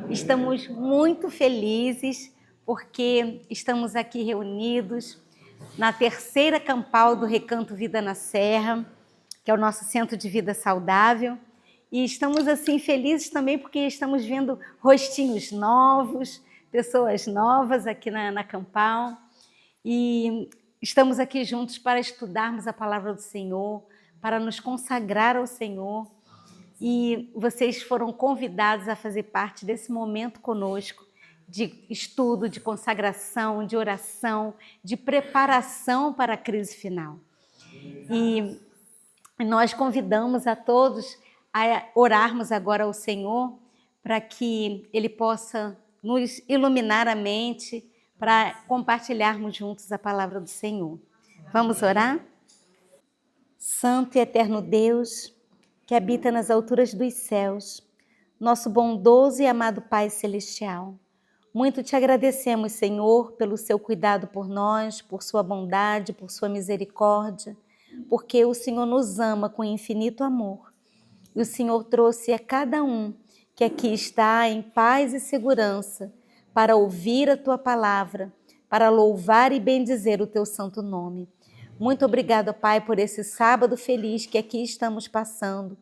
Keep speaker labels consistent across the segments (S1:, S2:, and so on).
S1: Estamos muito felizes porque estamos aqui reunidos na terceira campal do Recanto Vida na Serra, que é o nosso centro de vida saudável. E estamos assim felizes também porque estamos vendo rostinhos novos, pessoas novas aqui na campal. E estamos aqui juntos para estudarmos a palavra do Senhor, para nos consagrar ao Senhor. E vocês foram convidados a fazer parte desse momento conosco, de estudo, de consagração, de oração, de preparação para a crise final. E nós convidamos a todos a orarmos agora ao Senhor para que Ele possa nos iluminar a mente para compartilharmos juntos a palavra do Senhor. Vamos orar? Santo e eterno Deus, que habita nas alturas dos céus, nosso bondoso e amado Pai Celestial, muito te agradecemos, Senhor, pelo seu cuidado por nós, por sua bondade, por sua misericórdia, porque o Senhor nos ama com infinito amor. E o Senhor trouxe a cada um que aqui está em paz e segurança para ouvir a tua palavra, para louvar e bendizer o teu santo nome. Muito obrigado, Pai, por esse sábado feliz que aqui estamos passando,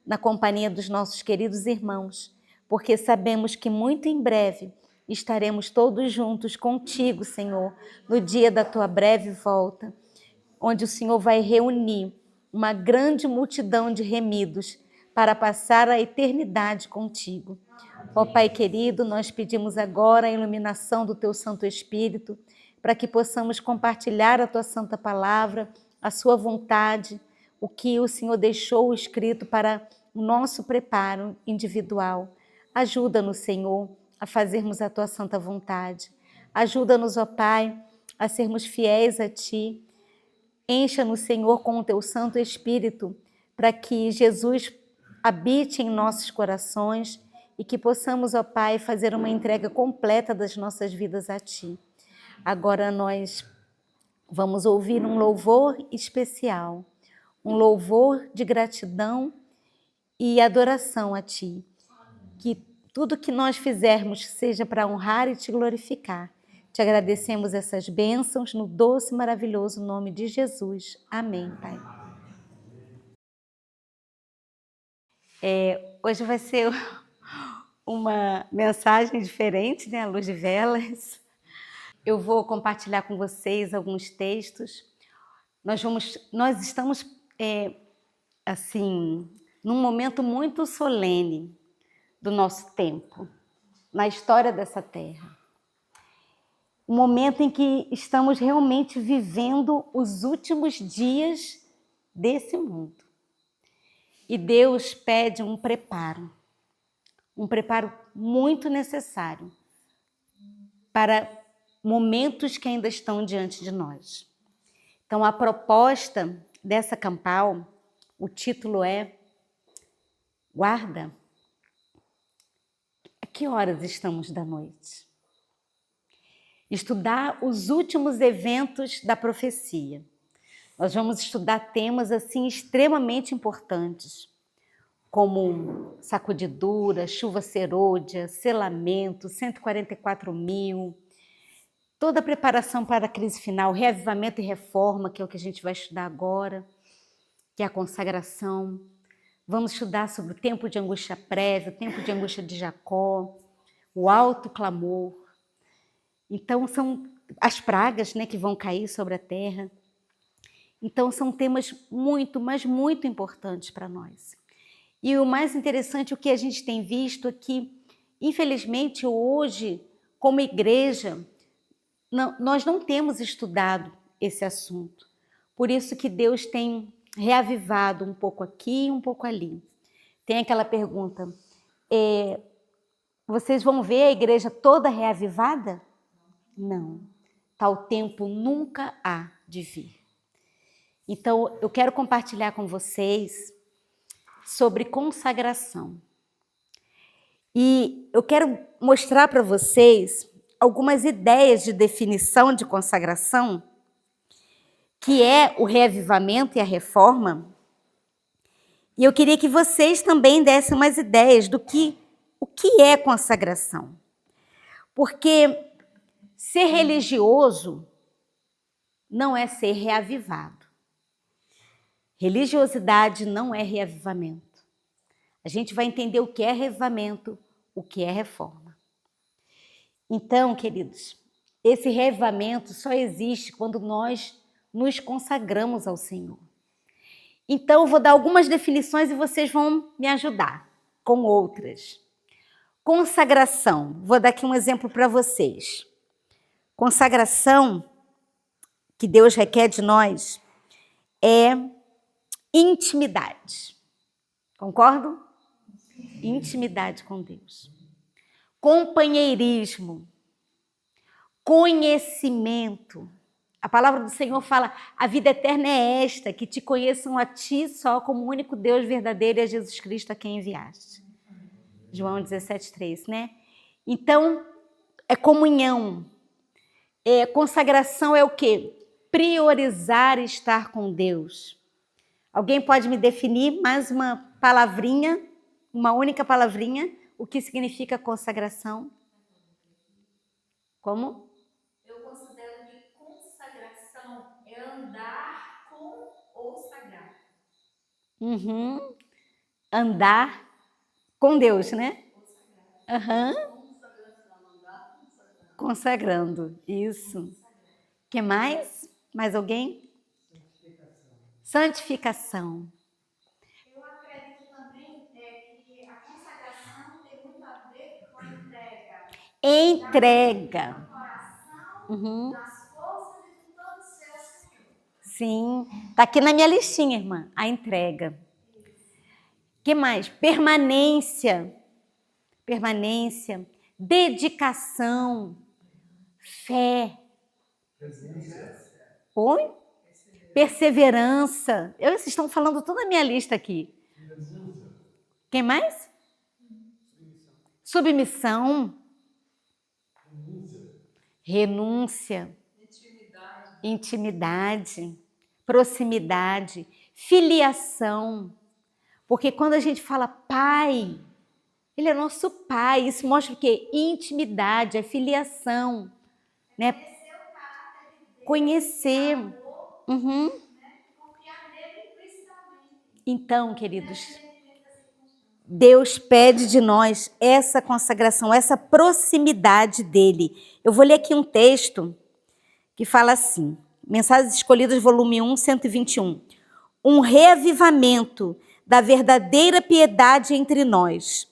S1: na companhia dos nossos queridos irmãos, porque sabemos que muito em breve estaremos todos juntos contigo, Senhor, no dia da tua breve volta, onde o Senhor vai reunir uma grande multidão de remidos para passar a eternidade contigo. Ó Pai querido, nós pedimos agora a iluminação do teu Santo Espírito, para que possamos compartilhar a tua santa palavra, a sua vontade, o que o Senhor deixou escrito para o nosso preparo individual. Ajuda-nos, Senhor, a fazermos a tua santa vontade. Ajuda-nos, ó Pai, a sermos fiéis a ti. Encha-nos, Senhor, com o teu Santo Espírito, para que Jesus habite em nossos corações e que possamos, ó Pai, fazer uma entrega completa das nossas vidas a ti. Agora nós vamos ouvir um louvor especial, um louvor de gratidão e adoração a ti. Que tudo que nós fizermos seja para honrar e te glorificar. Te agradecemos essas bênçãos no doce e maravilhoso nome de Jesus. Amém, Pai. Hoje vai ser uma mensagem diferente, né? À luz de velas. Eu vou compartilhar com vocês alguns textos. Nós estamos, assim, num momento muito solene do nosso tempo, na história dessa terra. Um momento em que estamos realmente vivendo os últimos dias desse mundo. E Deus pede um preparo muito necessário para momentos que ainda estão diante de nós. Então, a proposta dessa campal, o título é Guarda. A que horas estamos da noite? Estudar os últimos eventos da profecia. Nós vamos estudar temas assim extremamente importantes, como sacudidura, chuva serôdia, selamento, 144.000, toda a preparação para a crise final, reavivamento e reforma, que é o que a gente vai estudar agora, que é a consagração. Vamos estudar sobre o tempo de angústia prévia, o tempo de angústia de Jacó, o alto clamor. Então, são as pragas, né, que vão cair sobre a terra. Então, são temas muito, mas muito importantes para nós. E o mais interessante, o que a gente tem visto é que, infelizmente, hoje, como igreja, nós não temos estudado esse assunto. Por isso que Deus tem reavivado um pouco aqui e um pouco ali. Tem aquela pergunta, vocês vão ver a igreja toda reavivada? Não, tal tempo nunca há de vir. Então, eu quero compartilhar com vocês sobre consagração. E eu quero mostrar para vocês algumas ideias de definição de consagração, que é o reavivamento e a reforma. E eu queria que vocês também dessem umas ideias do que o que é consagração? Porque ser religioso não é ser reavivado. Religiosidade não é reavivamento. A gente vai entender o que é reavivamento, o que é reforma. Então, queridos, esse reavivamento só existe quando nós nos consagramos ao Senhor. Então, eu vou dar algumas definições e vocês vão me ajudar com outras. Consagração. Vou dar aqui um exemplo para vocês. Consagração que Deus requer de nós é intimidade. Concordo? Intimidade com Deus. Companheirismo. Conhecimento. A palavra do Senhor fala, a vida eterna é esta, que te conheçam a ti só como o único Deus verdadeiro e a Jesus Cristo a quem enviaste. João 17,3, né? Então, é comunhão. Consagração é o quê? Priorizar estar com Deus. Alguém pode me definir mais uma palavrinha, uma única palavrinha, o que significa consagração? Como?
S2: Eu considero que consagração é andar com o sagrado.
S1: Andar com Deus, né? Consagrando, isso. Que mais? Mais alguém? Santificação.
S2: Eu acredito também que a consagração tem muito a ver com a entrega.
S1: Entrega.
S2: Do coração, das forças e de todo o seu Senhor.
S1: Sim, está aqui na minha listinha, irmã, a entrega. Que mais? Permanência. Permanência, dedicação, fé. Oi? Perseverança. Vocês estão falando toda a minha lista aqui. Quem mais? Submissão. Renúncia. Intimidade. Proximidade. Filiação. Porque quando a gente fala pai, ele é nosso pai. Isso mostra o quê? Intimidade, é filiação. Né? Conhecer.
S2: Confiar nele principalmente.
S1: Então, queridos, Deus pede de nós essa consagração, essa proximidade dele. Eu vou ler aqui um texto que fala assim, Mensagens Escolhidas, volume 1, 121. Um reavivamento da verdadeira piedade entre nós.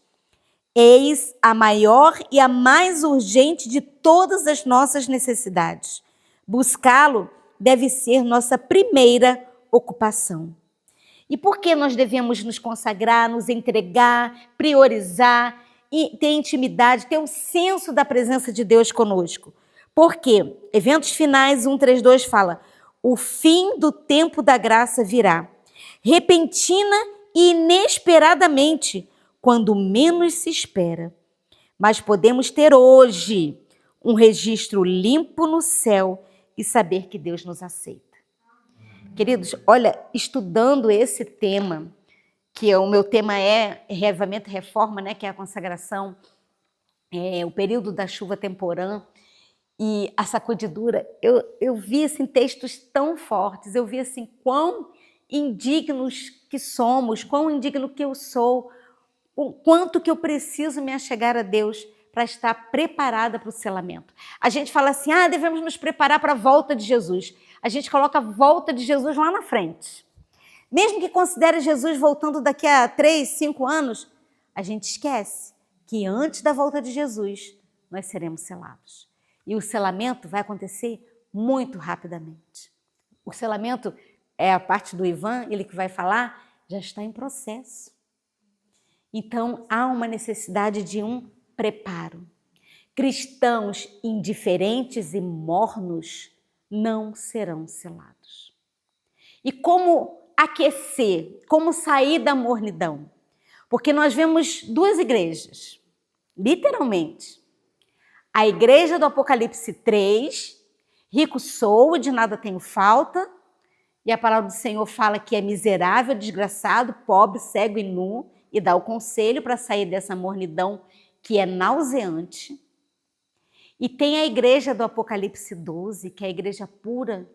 S1: Eis a maior e a mais urgente de todas as nossas necessidades. Buscá-lo deve ser nossa primeira ocupação. E por que nós devemos nos consagrar, nos entregar, priorizar, e ter intimidade, ter um senso da presença de Deus conosco? Porque Eventos Finais 1:32 fala, o fim do tempo da graça virá, repentina e inesperadamente, quando menos se espera. Mas podemos ter hoje um registro limpo no céu e saber que Deus nos aceita. Queridos, olha, estudando esse tema, que o meu tema é reavivamento e reforma, né, que é a consagração, o período da chuva temporã e a sacudidura, eu vi assim, textos tão fortes, eu vi assim, quão indignos que somos, quão indigno que eu sou, o quanto que eu preciso me achegar a Deus para estar preparada para o selamento. A gente fala assim, devemos nos preparar para a volta de Jesus. A gente coloca a volta de Jesus lá na frente. Mesmo que considere Jesus voltando daqui a 3, 5 anos, a gente esquece que antes da volta de Jesus, nós seremos selados. E o selamento vai acontecer muito rapidamente. O selamento é a parte do Ivan, ele que vai falar, já está em processo. Então, há uma necessidade de um preparo. Cristãos indiferentes e mornos não serão selados. E como aquecer, como sair da mornidão? Porque nós vemos duas igrejas, literalmente. A igreja do Apocalipse 3, rico sou e de nada tenho falta, e a palavra do Senhor fala que é miserável, desgraçado, pobre, cego e nu, e dá o conselho para sair dessa mornidão que é nauseante. E tem a igreja do Apocalipse 12, que é a igreja pura,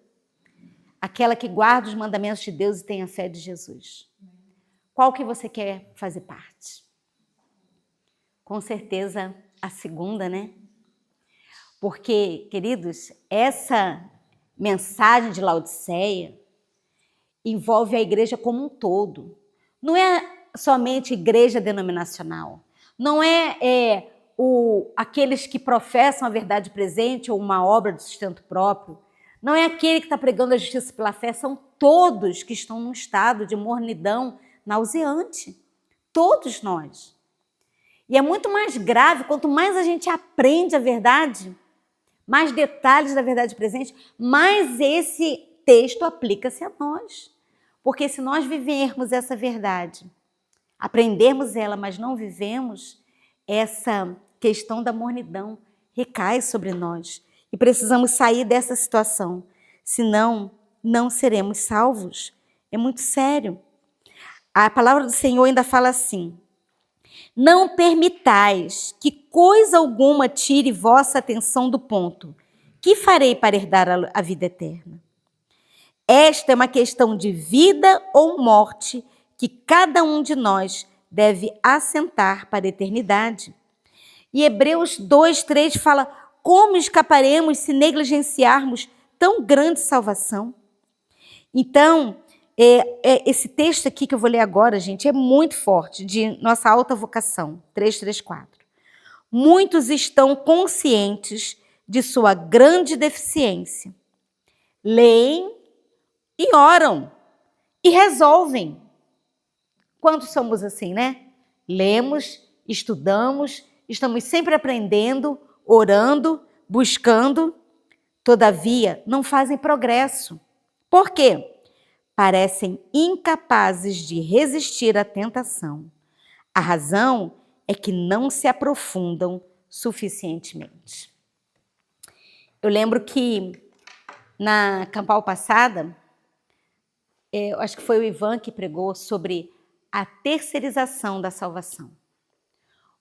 S1: aquela que guarda os mandamentos de Deus e tem a fé de Jesus. Qual que você quer fazer parte? Com certeza a segunda, né? Porque, queridos, essa mensagem de Laodiceia envolve a igreja como um todo. Não é somente igreja denominacional. Não é aqueles que professam a verdade presente ou uma obra de sustento próprio. Não é aquele que está pregando a justiça pela fé. São todos que estão num estado de mornidão nauseante. Todos nós. E é muito mais grave, quanto mais a gente aprende a verdade, mais detalhes da verdade presente, mais esse texto aplica-se a nós. Porque se nós vivermos essa verdade, aprendermos ela, mas não vivemos, essa questão da mornidão recai sobre nós. E precisamos sair dessa situação, senão não seremos salvos. É muito sério. A palavra do Senhor ainda fala assim: não permitais que coisa alguma tire vossa atenção do ponto. Que farei para herdar a vida eterna? Esta é uma questão de vida ou morte que cada um de nós deve assentar para a eternidade. E Hebreus 2:3 fala: como escaparemos se negligenciarmos tão grande salvação? Então, esse texto aqui que eu vou ler agora, gente, é muito forte, de nossa alta vocação, 3:4. Muitos estão conscientes de sua grande deficiência. Leem e oram e resolvem. Quantos somos assim, né? Lemos, estudamos, estamos sempre aprendendo, orando, buscando. Todavia, não fazem progresso. Por quê? Parecem incapazes de resistir à tentação. A razão é que não se aprofundam suficientemente. Eu lembro que na campal passada, eu acho que foi o Ivan que pregou sobre a terceirização da salvação.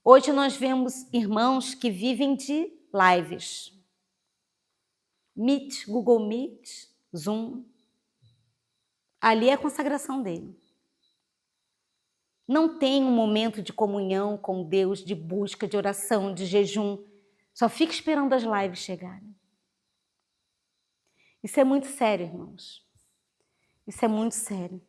S1: Hoje nós vemos irmãos que vivem de lives. Meet, Google Meet, Zoom. Ali é a consagração dele. Não tem um momento de comunhão com Deus, de busca, de oração, de jejum. Só fica esperando as lives chegarem. Isso é muito sério, irmãos. Isso é muito sério.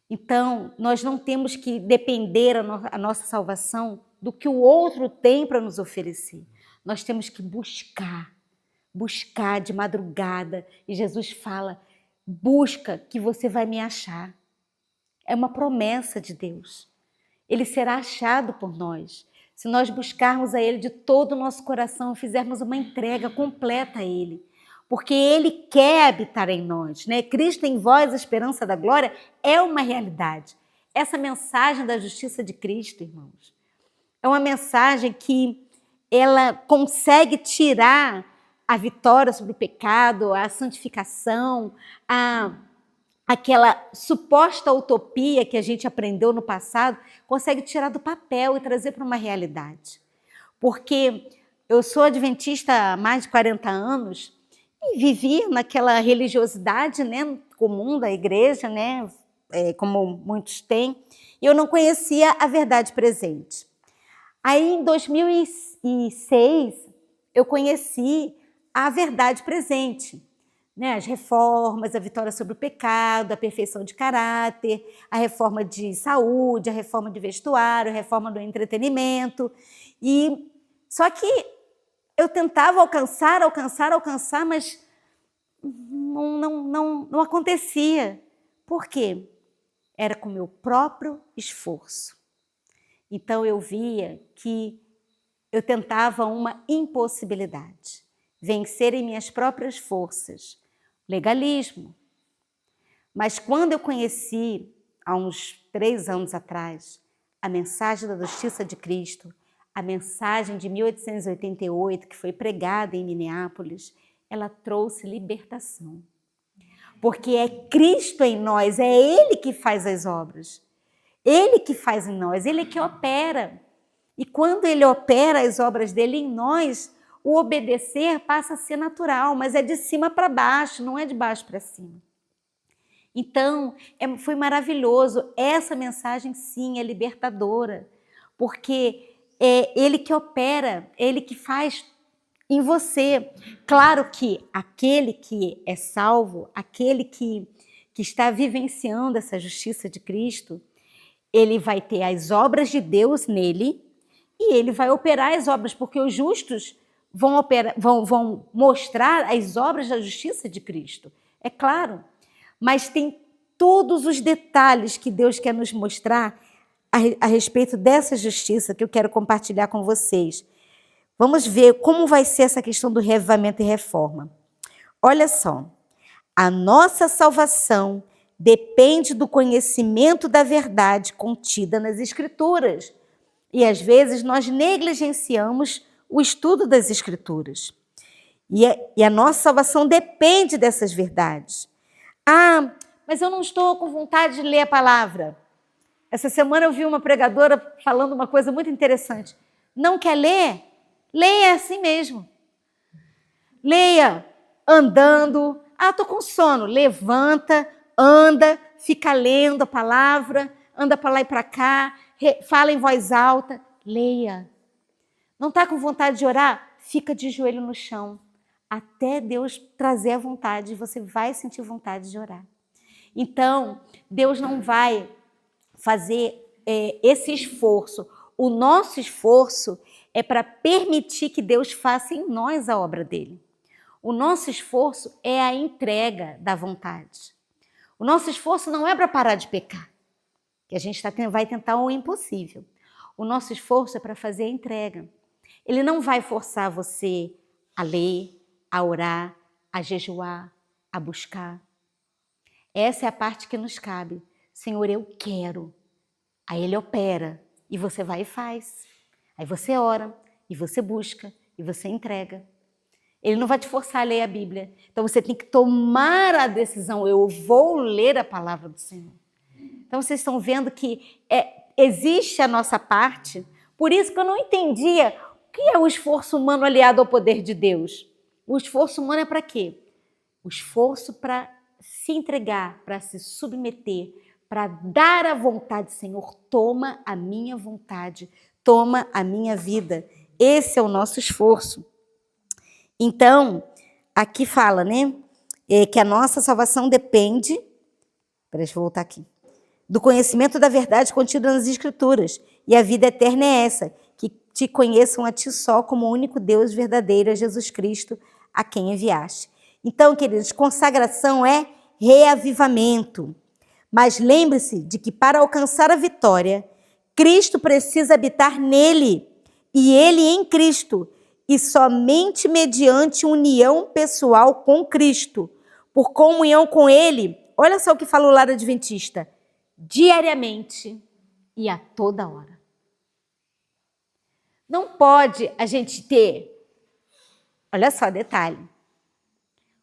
S1: Então, nós não temos que depender a nossa salvação do que o outro tem para nos oferecer. Nós temos que buscar de madrugada. E Jesus fala: busca que você vai me achar. É uma promessa de Deus. Ele será achado por nós. Se nós buscarmos a Ele de todo o nosso coração, fizermos uma entrega completa a Ele. Porque Ele quer habitar em nós, né? Cristo em vós, a esperança da glória, é uma realidade. Essa mensagem da justiça de Cristo, irmãos, é uma mensagem que ela consegue tirar a vitória sobre o pecado, a santificação, aquela suposta utopia que a gente aprendeu no passado, consegue tirar do papel e trazer para uma realidade. Porque eu sou adventista há mais de 40 anos e vivi naquela religiosidade, né, comum da igreja, né, como muitos têm, e eu não conhecia a verdade presente. Aí, em 2006, eu conheci a verdade presente, né? As reformas, a vitória sobre o pecado, a perfeição de caráter, a reforma de saúde, a reforma de vestuário, a reforma do entretenimento. E só que eu tentava alcançar, mas não acontecia. Por quê? Era com o meu próprio esforço. Então eu via que eu tentava uma impossibilidade, vencer em minhas próprias forças, legalismo. Mas quando eu conheci, há uns 3 anos atrás, a mensagem da justiça de Cristo, a mensagem de 1888, que foi pregada em Minneapolis, ela trouxe libertação. Porque é Cristo em nós, é Ele que faz as obras. Ele que faz em nós, ele que opera. E quando ele opera as obras dele em nós, o obedecer passa a ser natural, mas é de cima para baixo, não é de baixo para cima. Então, foi maravilhoso. Essa mensagem, sim, é libertadora, porque é ele que opera, é ele que faz em você. Claro que aquele que é salvo, aquele que está vivenciando essa justiça de Cristo, ele vai ter as obras de Deus nele e ele vai operar as obras, porque os justos vão mostrar as obras da justiça de Cristo. É claro, mas tem todos os detalhes que Deus quer nos mostrar a respeito dessa justiça que eu quero compartilhar com vocês. Vamos ver como vai ser essa questão do reavivamento e reforma. Olha só, a nossa salvação depende do conhecimento da verdade contida nas Escrituras. E às vezes nós negligenciamos o estudo das Escrituras. E a nossa salvação depende dessas verdades. Ah, mas eu não estou com vontade de ler a palavra. Essa semana eu vi uma pregadora falando uma coisa muito interessante. Não quer ler? Leia assim mesmo. Leia andando. Ah, estou com sono. Levanta, anda, fica lendo a palavra, anda para lá e para cá, fala em voz alta. Leia. Não está com vontade de orar? Fica de joelho no chão. Até Deus trazer a vontade, você vai sentir vontade de orar. Então, Deus não vai fazer esse esforço. O nosso esforço é para permitir que Deus faça em nós a obra dele. O nosso esforço é a entrega da vontade. O nosso esforço não é para parar de pecar, que a gente vai tentar o impossível. O nosso esforço é para fazer a entrega. Ele não vai forçar você a ler, a orar, a jejuar, a buscar. Essa é a parte que nos cabe. Senhor, eu quero. Aí ele opera e você vai e faz. Aí você ora e você busca e você entrega. Ele não vai te forçar a ler a Bíblia. Então você tem que tomar a decisão. Eu vou ler a palavra do Senhor. Então vocês estão vendo que existe a nossa parte. Por isso que eu não entendia o que é o esforço humano aliado ao poder de Deus. O esforço humano é para quê? O esforço para se entregar, para se submeter, para dar a vontade. Senhor, toma a minha vontade, toma a minha vida. Esse é o nosso esforço. Então, aqui fala, né? Que a nossa salvação depende, deixa eu voltar aqui, do conhecimento da verdade contida nas Escrituras. E a vida eterna é essa, que te conheçam a ti só como o único Deus verdadeiro, Jesus Cristo, a quem enviaste. Então, queridos, consagração é reavivamento. Mas lembre-se de que para alcançar a vitória, Cristo precisa habitar nele e ele em Cristo. E somente mediante união pessoal com Cristo, por comunhão com ele, olha só o que fala o lar adventista, diariamente e a toda hora. Não pode a gente ter, olha só, detalhe,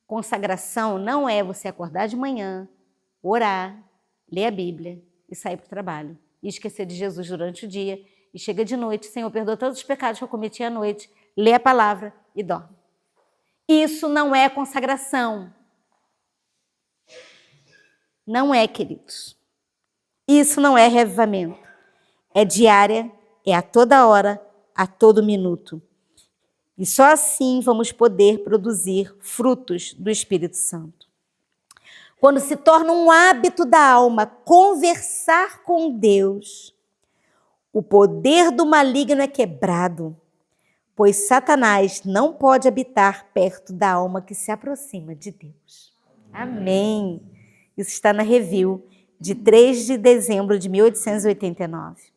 S1: consagração não é você acordar de manhã, orar, ler a Bíblia e sair para o trabalho, e esquecer de Jesus durante o dia, e chega de noite, Senhor, perdoa todos os pecados que eu cometi à noite, lê a palavra e dorme. Isso não é consagração. Não é, queridos. Isso não é reavivamento. É diária, é a toda hora, a todo minuto. E só assim vamos poder produzir frutos do Espírito Santo. Quando se torna um hábito da alma conversar com Deus, o poder do maligno é quebrado, pois Satanás não pode habitar perto da alma que se aproxima de Deus. Amém. Isso está na Review, de 3 de dezembro de 1889.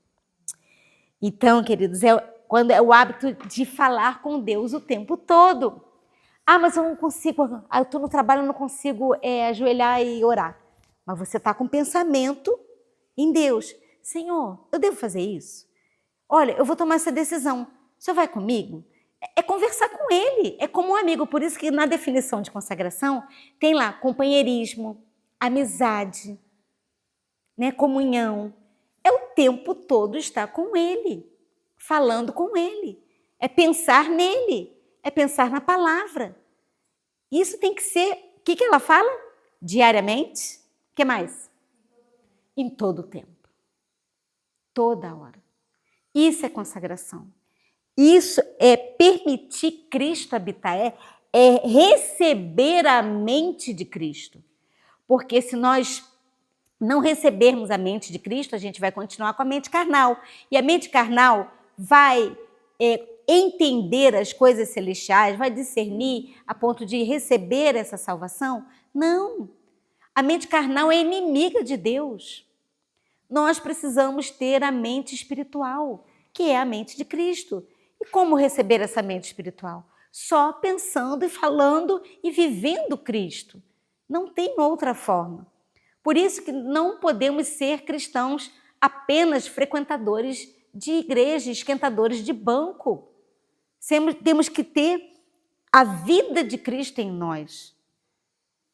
S1: Então, queridos, quando é o hábito de falar com Deus o tempo todo. Ah, mas eu não consigo, eu estou no trabalho, eu não consigo ajoelhar e orar. Mas você está com pensamento em Deus. Senhor, eu devo fazer isso? Olha, eu vou tomar essa decisão. O senhor vai comigo? É conversar com ele, é como um amigo. Por isso que na definição de consagração tem lá companheirismo, amizade, né, comunhão. É o tempo todo estar com Ele, falando com Ele. É pensar nele, é pensar na palavra. Isso tem que ser, o que ela fala? Diariamente. O que mais? Em todo o tempo. Toda hora. Isso é consagração. Isso é permitir Cristo habitar, é receber a mente de Cristo. Porque se nós não recebermos a mente de Cristo, a gente vai continuar com a mente carnal. E a mente carnal vai entender as coisas celestiais, vai discernir a ponto de receber essa salvação? Não. A mente carnal é inimiga de Deus. Nós precisamos ter a mente espiritual, que é a mente de Cristo. E como receber essa mente espiritual? Só pensando e falando e vivendo Cristo. Não tem outra forma. Por isso que não podemos ser cristãos apenas frequentadores de igreja, esquentadores de banco. Temos que ter a vida de Cristo em nós.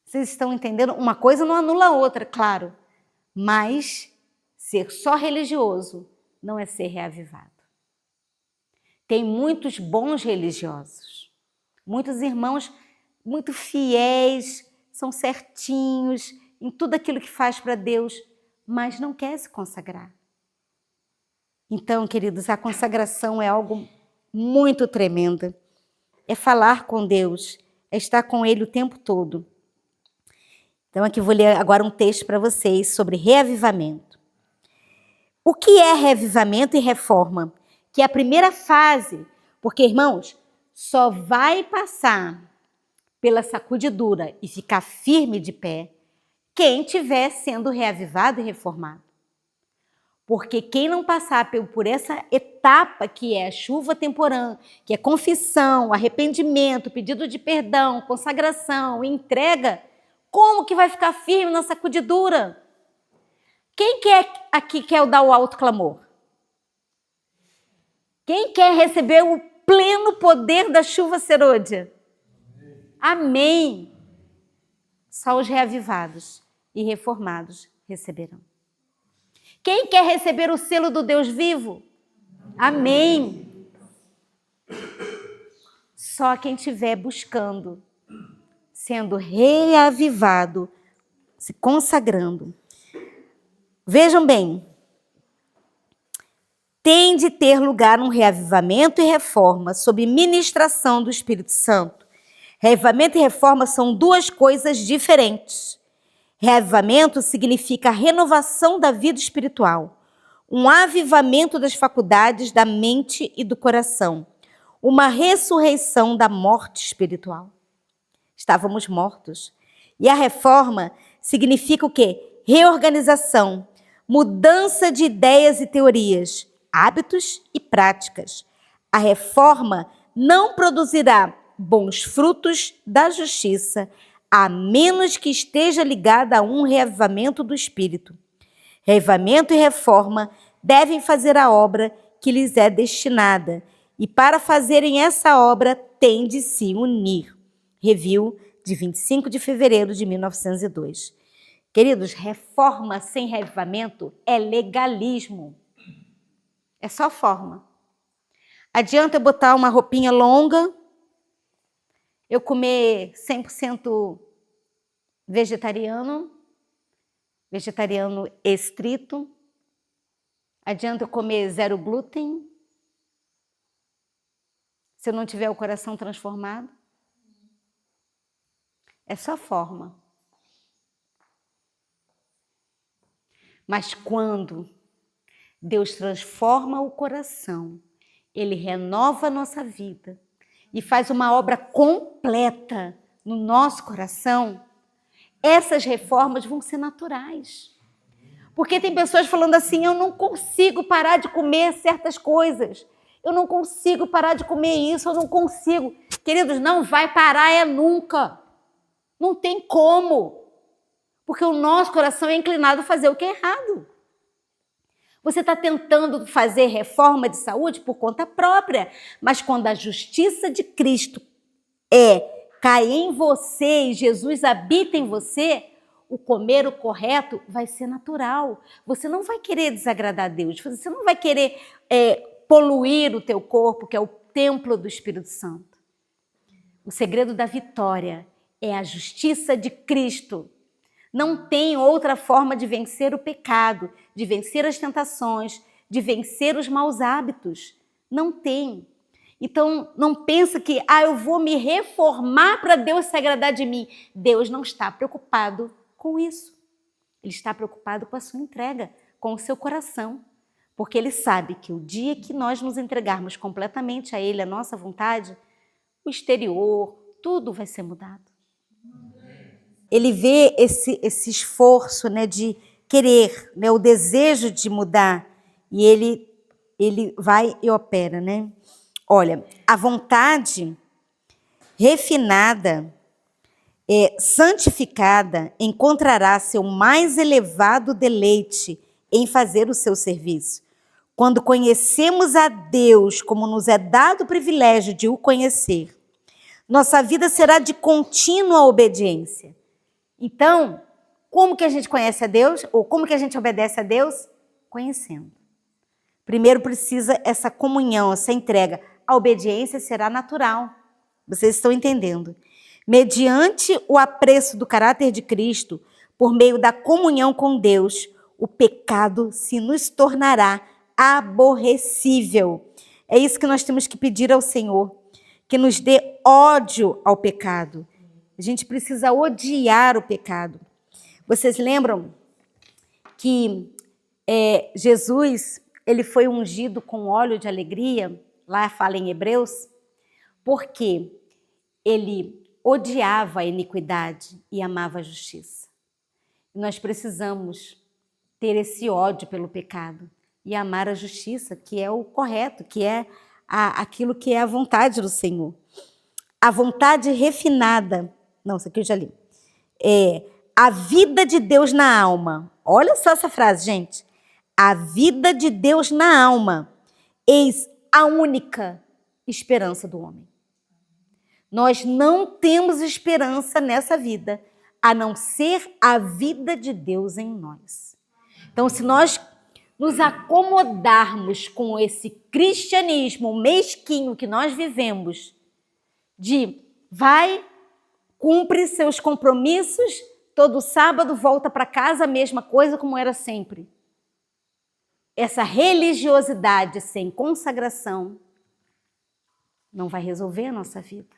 S1: Vocês estão entendendo? Uma coisa não anula a outra, claro. Mas ser só religioso não é ser reavivado. Tem muitos bons religiosos, muitos irmãos muito fiéis, são certinhos em tudo aquilo que faz para Deus, mas não quer se consagrar. Então, queridos, a consagração é algo muito tremendo. É falar com Deus, é estar com Ele o tempo todo. Então, aqui vou ler agora um texto para vocês sobre reavivamento. O que é reavivamento e reforma? Que é a primeira fase, porque, irmãos, só vai passar pela sacudidura e ficar firme de pé quem estiver sendo reavivado e reformado. Porque quem não passar por essa etapa que é a chuva temporã, que é confissão, arrependimento, pedido de perdão, consagração, entrega, como que vai ficar firme na sacudidura? Quem aqui quer dar o alto clamor? Quem quer receber o pleno poder da chuva serôdia? Amém. Só os reavivados e reformados receberão. Quem quer receber o selo do Deus vivo? Amém. Só quem estiver buscando, sendo reavivado, se consagrando. Vejam bem, tem de ter lugar um reavivamento e reforma sob ministração do Espírito Santo. Reavivamento e reforma são duas coisas diferentes. Reavivamento significa a renovação da vida espiritual, um avivamento das faculdades da mente e do coração, uma ressurreição da morte espiritual. Estávamos mortos. E a reforma significa o quê? Reorganização, mudança de ideias e teorias, hábitos e práticas. A reforma não produzirá bons frutos da justiça, a menos que esteja ligada a um reavivamento do Espírito. Reavivamento e reforma devem fazer a obra que lhes é destinada, e para fazerem essa obra têm de se unir. Review de 25 de fevereiro de 1902. Queridos, reforma sem reavivamento é legalismo. É só forma. Adianta eu botar uma roupinha longa, eu comer 100% vegetariano estrito. Adianta eu comer 0 glúten, se eu não tiver o coração transformado? É só forma. Mas quando Deus transforma o coração, Ele renova a nossa vida e faz uma obra completa no nosso coração, essas reformas vão ser naturais. Porque tem pessoas falando assim, eu não consigo parar de comer certas coisas, eu não consigo parar de comer isso, eu não consigo. Queridos, não vai parar nunca. Não tem como. Porque o nosso coração é inclinado a fazer o que é errado. Você está tentando fazer reforma de saúde por conta própria, mas quando a justiça de Cristo cai em você e Jesus habita em você, o comer o correto, vai ser natural. Você não vai querer desagradar a Deus, você não vai querer poluir o teu corpo, que é o templo do Espírito Santo. O segredo da vitória é a justiça de Cristo. Não tem outra forma de vencer o pecado, de vencer as tentações, de vencer os maus hábitos. Não tem. Então, não pensa que eu vou me reformar para Deus se agradar de mim. Deus não está preocupado com isso. Ele está preocupado com a sua entrega, com o seu coração. Porque Ele sabe que o dia que nós nos entregarmos completamente a Ele, a nossa vontade, o exterior, tudo vai ser mudado. Ele vê esse esforço, né, de querer, né, o desejo de mudar, e ele vai e opera, né? Olha, a vontade refinada, santificada, encontrará seu mais elevado deleite em fazer o seu serviço. Quando conhecemos a Deus como nos é dado o privilégio de o conhecer, nossa vida será de contínua obediência. Então, como que a gente conhece a Deus? Ou como que a gente obedece a Deus? Conhecendo. Primeiro precisa essa comunhão, essa entrega. A obediência será natural. Vocês estão entendendo? Mediante o apreço do caráter de Cristo, por meio da comunhão com Deus, o pecado se nos tornará aborrecível. É isso que nós temos que pedir ao Senhor, que nos dê ódio ao pecado. A gente precisa odiar o pecado. Vocês lembram que Jesus, ele foi ungido com óleo de alegria, lá fala em Hebreus, porque ele odiava a iniquidade e amava a justiça. Nós precisamos ter esse ódio pelo pecado e amar a justiça, que é o correto, que é aquilo que é a vontade do Senhor. A vontade refinada, não, isso aqui eu já li, a vida de Deus na alma. Olha só essa frase, gente. A vida de Deus na alma, eis a única esperança do homem. Nós não temos esperança nessa vida, a não ser a vida de Deus em nós. Então, se nós nos acomodarmos com esse cristianismo mesquinho que nós vivemos, de cumpre seus compromissos, todo sábado volta para casa a mesma coisa como era sempre. Essa religiosidade sem consagração não vai resolver a nossa vida.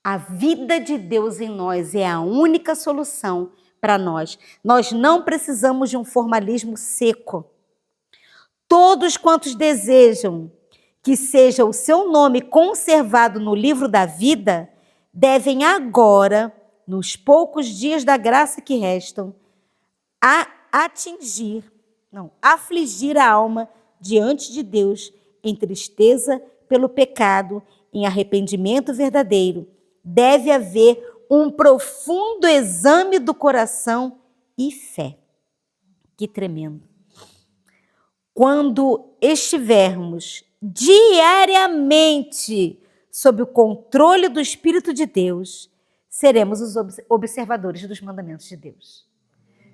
S1: A vida de Deus em nós é a única solução para nós. Nós não precisamos de um formalismo seco. Todos quantos desejam que seja o seu nome conservado no livro da vida, devem agora, nos poucos dias da graça que restam, afligir a alma diante de Deus em tristeza pelo pecado, em arrependimento verdadeiro. Deve haver um profundo exame do coração e fé. Que tremendo. Quando estivermos diariamente sob o controle do Espírito de Deus, seremos os observadores dos mandamentos de Deus.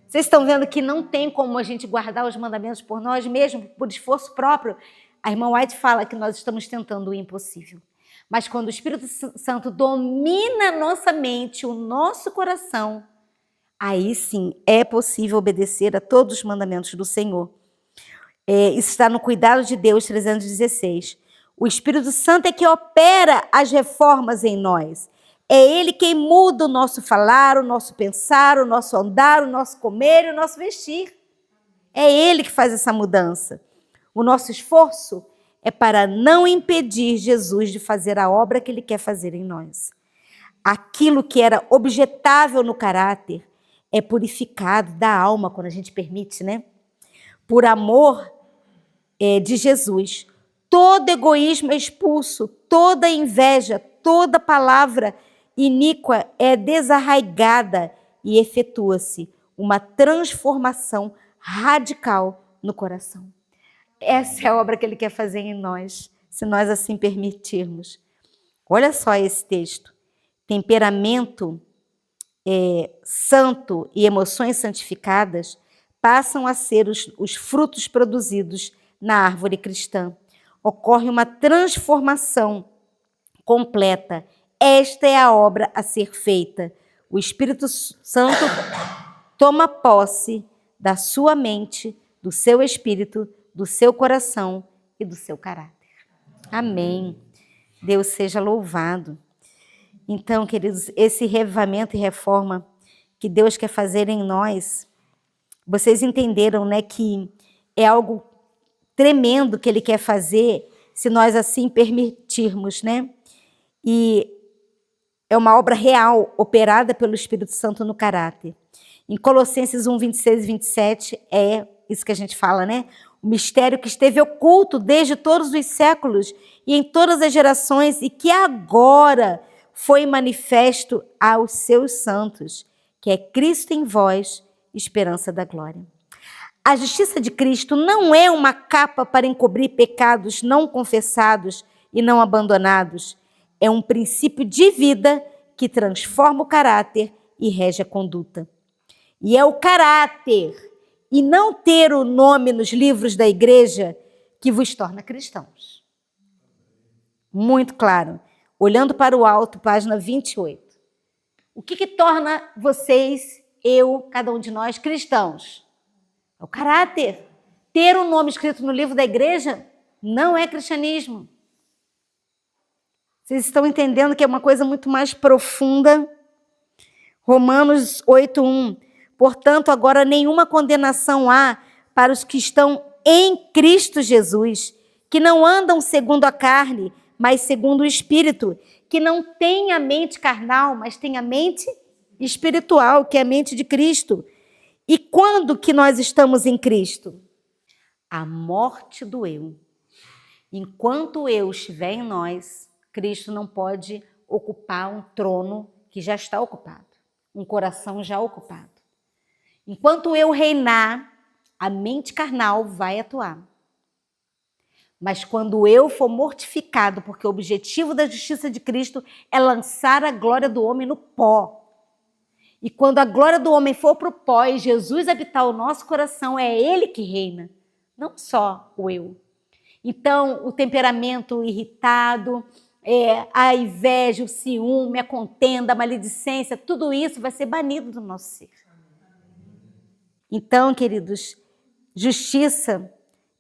S1: Vocês estão vendo que não tem como a gente guardar os mandamentos por nós mesmos, por esforço próprio. A irmã White fala que nós estamos tentando o impossível. Mas quando o Espírito Santo domina a nossa mente, o nosso coração, aí sim é possível obedecer a todos os mandamentos do Senhor. Isso está no Cuidado de Deus 316. O Espírito Santo é que opera as reformas em nós. É Ele quem muda o nosso falar, o nosso pensar, o nosso andar, o nosso comer e o nosso vestir. É Ele que faz essa mudança. O nosso esforço é para não impedir Jesus de fazer a obra que Ele quer fazer em nós. Aquilo que era objetável no caráter é purificado da alma, quando a gente permite, né? Por amor de Jesus, todo egoísmo é expulso, toda inveja, toda palavra iníqua é desarraigada e efetua-se uma transformação radical no coração. Essa é a obra que Ele quer fazer em nós, se nós assim permitirmos. Olha só esse texto. Temperamento santo e emoções santificadas passam a ser os frutos produzidos na árvore cristã. Ocorre uma transformação completa. Esta é a obra a ser feita. O Espírito Santo toma posse da sua mente, do seu espírito, do seu coração e do seu caráter. Amém. Deus seja louvado. Então, queridos, esse revivamento e reforma que Deus quer fazer em nós, vocês entenderam, né, que é algo tremendo que Ele quer fazer, se nós assim permitirmos, né? E é uma obra real, operada pelo Espírito Santo no caráter. Em Colossenses 1, 26 e 27, é isso que a gente fala, né? O mistério que esteve oculto desde todos os séculos e em todas as gerações e que agora foi manifesto aos seus santos, que é Cristo em vós, esperança da glória. A justiça de Cristo não é uma capa para encobrir pecados não confessados e não abandonados. É um princípio de vida que transforma o caráter e rege a conduta. E é o caráter e não ter o nome nos livros da igreja que vos torna cristãos. Muito claro. Olhando para o alto, página 28. O que torna vocês, eu, cada um de nós, cristãos? É o caráter. Ter o nome escrito no livro da igreja não é cristianismo. Vocês estão entendendo que é uma coisa muito mais profunda? Romanos 8:1. Portanto, agora nenhuma condenação há para os que estão em Cristo Jesus, que não andam segundo a carne, mas segundo o Espírito, que não têm a mente carnal, mas têm a mente espiritual, que é a mente de Cristo. E quando que nós estamos em Cristo? A morte do eu. Enquanto o eu estiver em nós, Cristo não pode ocupar um trono que já está ocupado, um coração já ocupado. Enquanto eu reinar, a mente carnal vai atuar. Mas quando eu for mortificado, porque o objetivo da justiça de Cristo é lançar a glória do homem no pó. E quando a glória do homem for para o pó e Jesus habitar o nosso coração, é Ele que reina, não só o eu. Então, o temperamento irritado, a inveja, o ciúme, a contenda, a maledicência, tudo isso vai ser banido do nosso ser. Então, queridos, justiça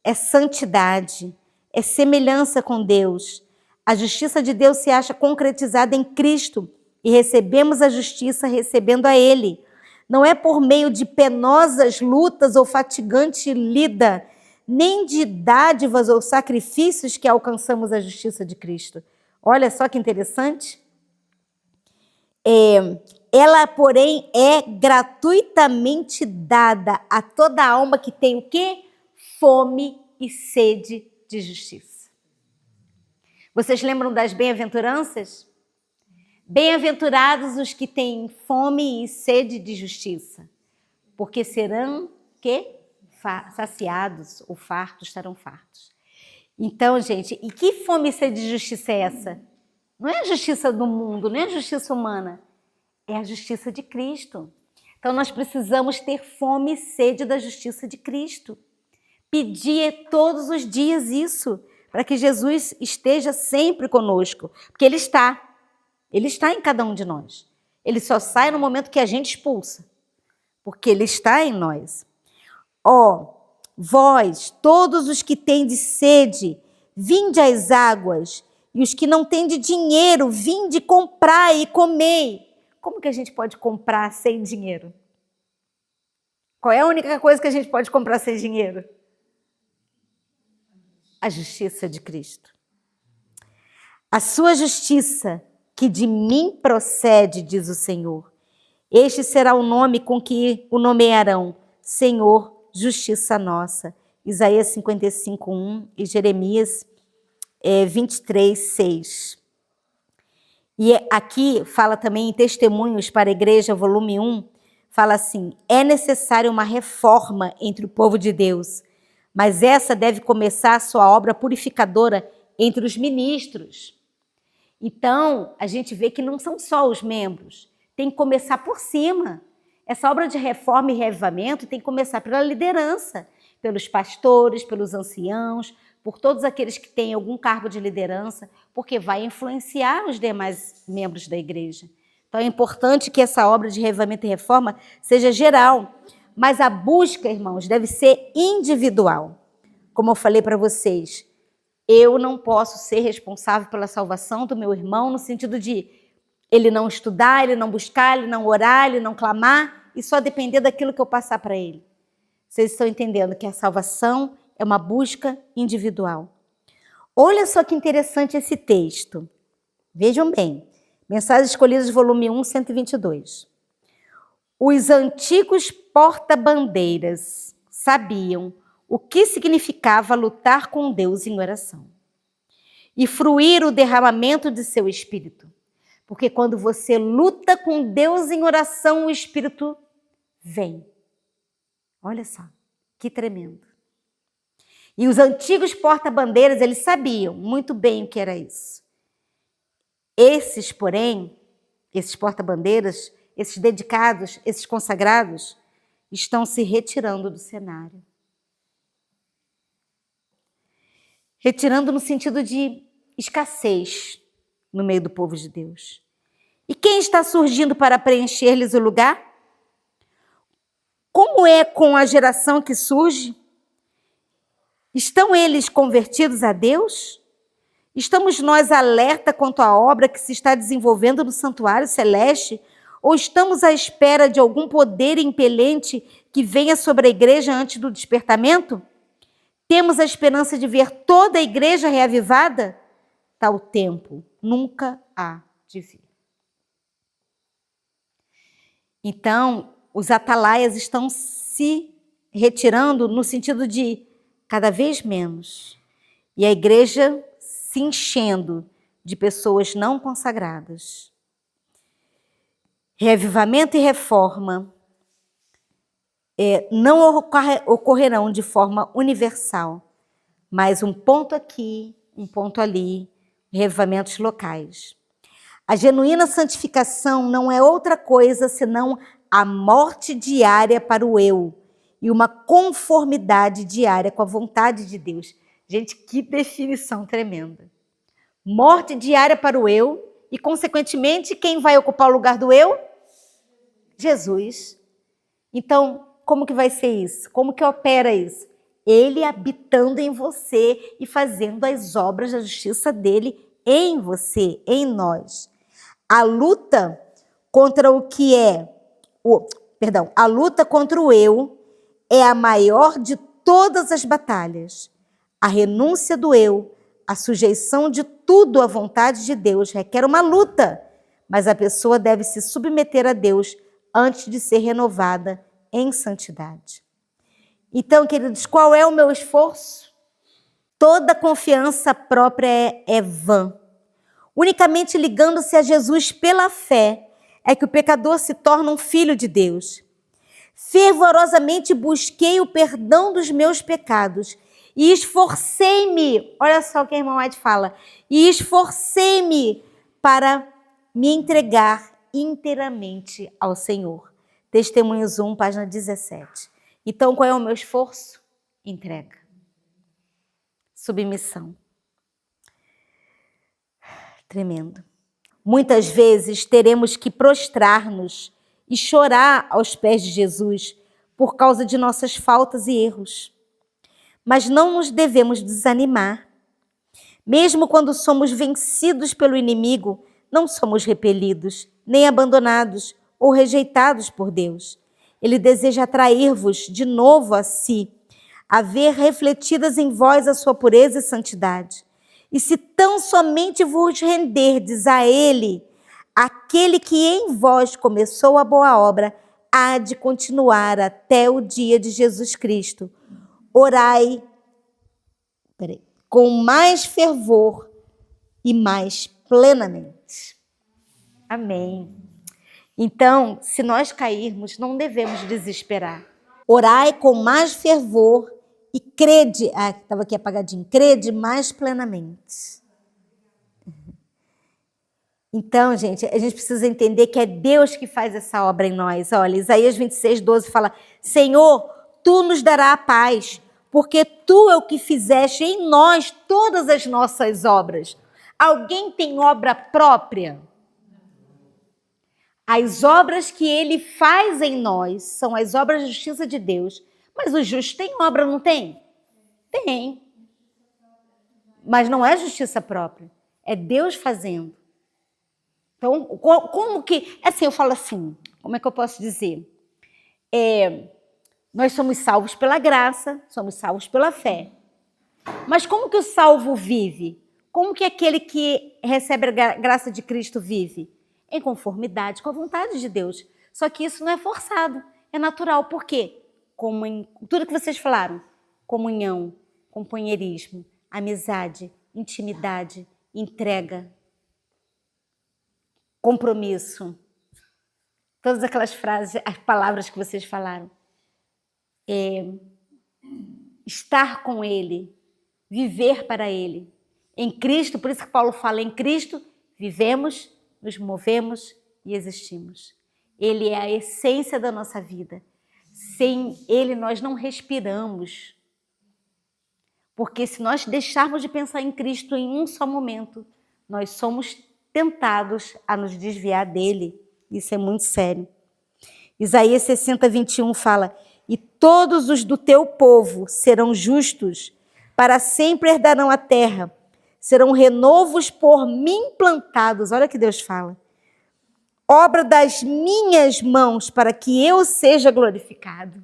S1: é santidade, é semelhança com Deus. A justiça de Deus se acha concretizada em Cristo e recebemos a justiça recebendo a Ele. Não é por meio de penosas lutas ou fatigante lida, nem de dádivas ou sacrifícios que alcançamos a justiça de Cristo. Olha só que interessante. Ela, porém, é gratuitamente dada a toda alma que tem o quê? Fome e sede de justiça. Vocês lembram das bem-aventuranças? Bem-aventurados os que têm fome e sede de justiça, porque serão quê? Saciados ou fartos, estarão fartos. Então, gente, e que fome e sede de justiça é essa? Não é a justiça do mundo, não é a justiça humana, é a justiça de Cristo. Então, nós precisamos ter fome e sede da justiça de Cristo. Pedir todos os dias isso, para que Jesus esteja sempre conosco, porque Ele está em cada um de nós. Ele só sai no momento que a gente expulsa, porque Ele está em nós. Vós, todos os que tendes sede, vinde às águas, e os que não têm de dinheiro, vinde comprar e comei. Como que a gente pode comprar sem dinheiro? Qual é a única coisa que a gente pode comprar sem dinheiro? A justiça de Cristo. A sua justiça, que de mim procede, diz o Senhor. Este será o nome com que o nomearão, Senhor, justiça nossa. Isaías 55:1 e Jeremias 23:6. E aqui fala também em Testemunhos para a Igreja, volume 1, fala assim: é necessária uma reforma entre o povo de Deus, mas essa deve começar a sua obra purificadora entre os ministros. Então, a gente vê que não são só os membros, tem que começar por cima. Essa obra de reforma e reavivamento tem que começar pela liderança, pelos pastores, pelos anciãos, por todos aqueles que têm algum cargo de liderança, porque vai influenciar os demais membros da igreja. Então é importante que essa obra de reavivamento e reforma seja geral, mas a busca, irmãos, deve ser individual. Como eu falei para vocês, eu não posso ser responsável pela salvação do meu irmão no sentido de ele não estudar, ele não buscar, ele não orar, ele não clamar e só depender daquilo que eu passar para ele. Vocês estão entendendo que a salvação é uma busca individual. Olha só que interessante esse texto. Vejam bem. Mensagens Escolhidas, volume 1, 122. Os antigos porta-bandeiras sabiam o que significava lutar com Deus em oração e fruir o derramamento de seu Espírito. Porque quando você luta com Deus em oração, o Espírito vem. Olha só, que tremendo. E os antigos porta-bandeiras, eles sabiam muito bem o que era isso. Esses, porém, esses porta-bandeiras, esses dedicados, esses consagrados, estão se retirando do cenário. Retirando no sentido de escassez no meio do povo de Deus. E quem está surgindo para preencher-lhes o lugar? Como é com a geração que surge? Estão eles convertidos a Deus? Estamos nós alerta quanto à obra que se está desenvolvendo no santuário celeste? Ou estamos à espera de algum poder impelente que venha sobre a igreja antes do despertamento? Temos a esperança de ver toda a igreja reavivada? Tal tempo nunca há de vir. Então, os atalaias estão se retirando no sentido de cada vez menos. E a igreja se enchendo de pessoas não consagradas. Reavivamento e reforma não ocorrerão de forma universal, mas um ponto aqui, um ponto ali, reavivamentos locais. A genuína santificação não é outra coisa senão a morte diária para o eu e uma conformidade diária com a vontade de Deus. Gente, que definição tremenda. Morte diária para o eu e, consequentemente, quem vai ocupar o lugar do eu? Jesus. Então, como que vai ser isso? Como que opera isso? Ele habitando em você e fazendo as obras da justiça dele em você, em nós. A luta contra a luta contra o eu é a maior de todas as batalhas. A renúncia do eu, a sujeição de tudo à vontade de Deus requer uma luta, mas a pessoa deve se submeter a Deus antes de ser renovada em santidade. Então, queridos, qual é o meu esforço? Toda confiança própria é vã. Unicamente ligando-se a Jesus pela fé é que o pecador se torna um filho de Deus. Fervorosamente busquei o perdão dos meus pecados e esforcei-me, olha só o que a irmã White fala, e esforcei-me para me entregar inteiramente ao Senhor. Testemunhos 1, página 17. Então, qual é o meu esforço? Entrega. Submissão. Tremendo. Muitas vezes teremos que prostrar-nos e chorar aos pés de Jesus por causa de nossas faltas e erros. Mas não nos devemos desanimar. Mesmo quando somos vencidos pelo inimigo, não somos repelidos, nem abandonados ou rejeitados por Deus. Ele deseja atrair-vos de novo a si, a ver refletidas em vós a sua pureza e santidade. E se tão somente vos renderdes a Ele, aquele que em vós começou a boa obra, há de continuar até o dia de Jesus Cristo. Orai com mais fervor e mais plenamente. Amém. Então, se nós cairmos, não devemos desesperar. Orai com mais fervor e crede, estava aqui apagadinho, crede mais plenamente. Então, gente, a gente precisa entender que é Deus que faz essa obra em nós. Olha, Isaías 26:12 fala: Senhor, tu nos darás a paz, porque tu é o que fizeste em nós todas as nossas obras. Alguém tem obra própria? As obras que ele faz em nós são as obras de justiça de Deus. Mas o justo tem obra, não tem? Tem. Mas não é justiça própria. É Deus fazendo. Então, como que... Assim, eu falo assim, como é que eu posso dizer? Nós somos salvos pela graça, somos salvos pela fé. Mas como que o salvo vive? Como que aquele que recebe a graça de Cristo vive? Em conformidade com a vontade de Deus. Só que isso não é forçado, é natural. Por quê? Como em tudo que vocês falaram, comunhão, companheirismo, amizade, intimidade, entrega, compromisso. Todas aquelas frases, as palavras que vocês falaram. Estar com Ele, viver para Ele. Em Cristo, por isso que Paulo fala, em Cristo vivemos, nos movemos e existimos. Ele é a essência da nossa vida. Sem Ele nós não respiramos. Porque se nós deixarmos de pensar em Cristo em um só momento, nós somos tentados a nos desviar dele. Isso é muito sério. Isaías 60:21 fala: e todos os do teu povo serão justos, para sempre herdarão a terra, serão renovos por mim plantados. Olha o que Deus fala. Obra das minhas mãos, para que eu seja glorificado.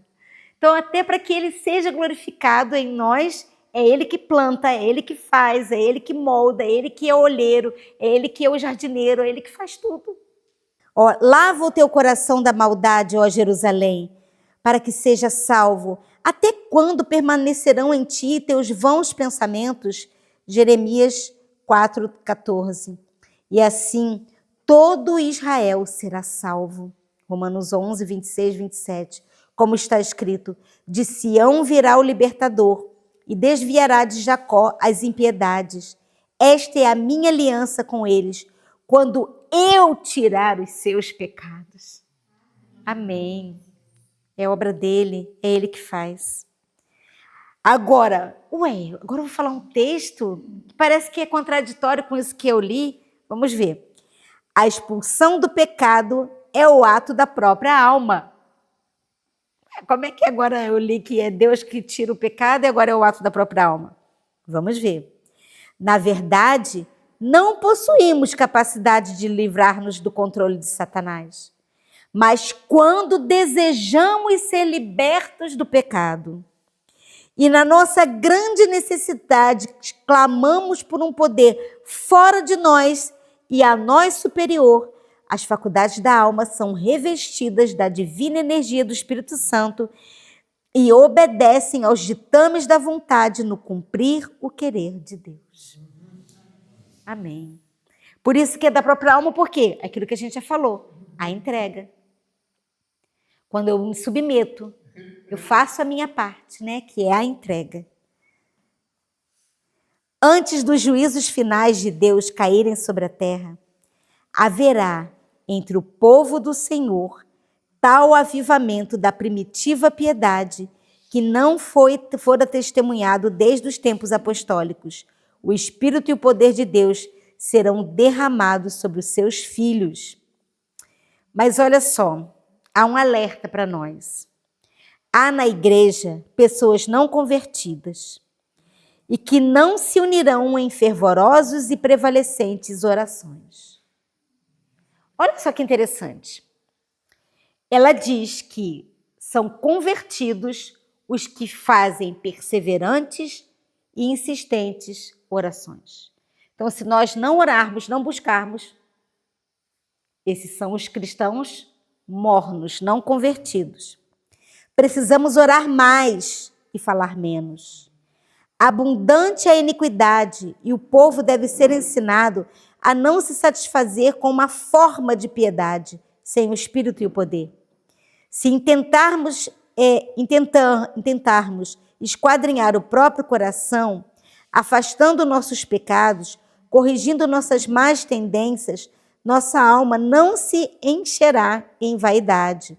S1: Então, até para que ele seja glorificado em nós, é ele que planta, é ele que faz, é ele que molda, é ele que é o olheiro, é ele que é o jardineiro, é ele que faz tudo. Ó, lava o teu coração da maldade, ó Jerusalém, para que seja salvo. Até quando permanecerão em ti teus vãos pensamentos? Jeremias 4:14. E assim todo Israel será salvo. Romanos 11, 26, 27. Como está escrito: de Sião virá o libertador e desviará de Jacó as impiedades. Esta é a minha aliança com eles, quando eu tirar os seus pecados. Amém. É obra dele, é ele que faz. Agora eu vou falar um texto que parece que é contraditório com isso que eu li. Vamos ver. A expulsão do pecado é o ato da própria alma. Como é que agora eu li que é Deus que tira o pecado e agora é o ato da própria alma? Vamos ver. Na verdade, não possuímos capacidade de livrar-nos do controle de Satanás. Mas quando desejamos ser libertos do pecado e na nossa grande necessidade clamamos por um poder fora de nós e a nós superior, as faculdades da alma são revestidas da divina energia do Espírito Santo e obedecem aos ditames da vontade no cumprir o querer de Deus. Amém. Por isso que é da própria alma, por quê? Aquilo que a gente já falou, a entrega. Quando eu me submeto, eu faço a minha parte, né? Que é a entrega. Antes dos juízos finais de Deus caírem sobre a terra, haverá entre o povo do Senhor tal avivamento da primitiva piedade que não fora testemunhado desde os tempos apostólicos. O Espírito e o poder de Deus serão derramados sobre os seus filhos. Mas olha só, há um alerta para nós. Há na igreja pessoas não convertidas e que não se unirão em fervorosos e prevalecentes orações. Olha só que interessante. Ela diz que são convertidos os que fazem perseverantes e insistentes orações. Então, se nós não orarmos, não buscarmos, esses são os cristãos mornos, não convertidos. Precisamos orar mais e falar menos. Abundante é a iniquidade e o povo deve ser ensinado a não se satisfazer com uma forma de piedade sem o Espírito e o poder. Se intentarmos esquadrinhar o próprio coração, afastando nossos pecados, corrigindo nossas más tendências,
S3: nossa alma não se encherá em vaidade.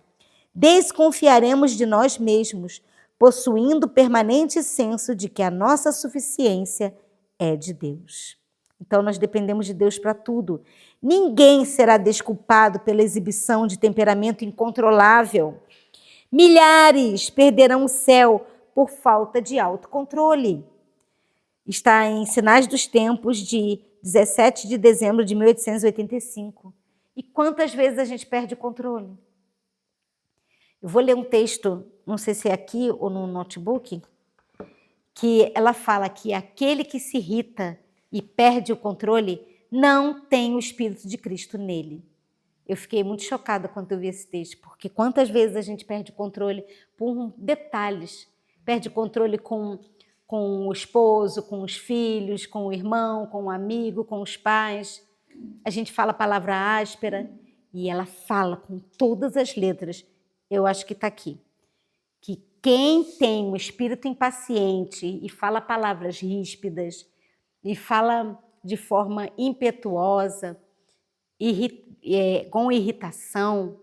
S3: Desconfiaremos de nós mesmos, possuindo permanente senso de que a nossa suficiência é de Deus. Então, nós dependemos de Deus para tudo. Ninguém será desculpado pela exibição de temperamento incontrolável. Milhares perderão o céu por falta de autocontrole. Está em Sinais dos Tempos, de 17 de dezembro de 1885. E quantas vezes a gente perde o controle? Eu vou ler um texto, não sei se é aqui ou no notebook, que ela fala que aquele que se irrita e perde o controle não tem o Espírito de Cristo nele. Eu fiquei muito chocada quando eu vi esse texto, porque quantas vezes a gente perde o controle por detalhes, perde o controle com o esposo, com os filhos, com o irmão, com o amigo, com os pais. A gente fala a palavra áspera e ela fala com todas as letras. Eu acho que está aqui. Que quem tem um espírito impaciente e fala palavras ríspidas e fala de forma impetuosa, com irritação,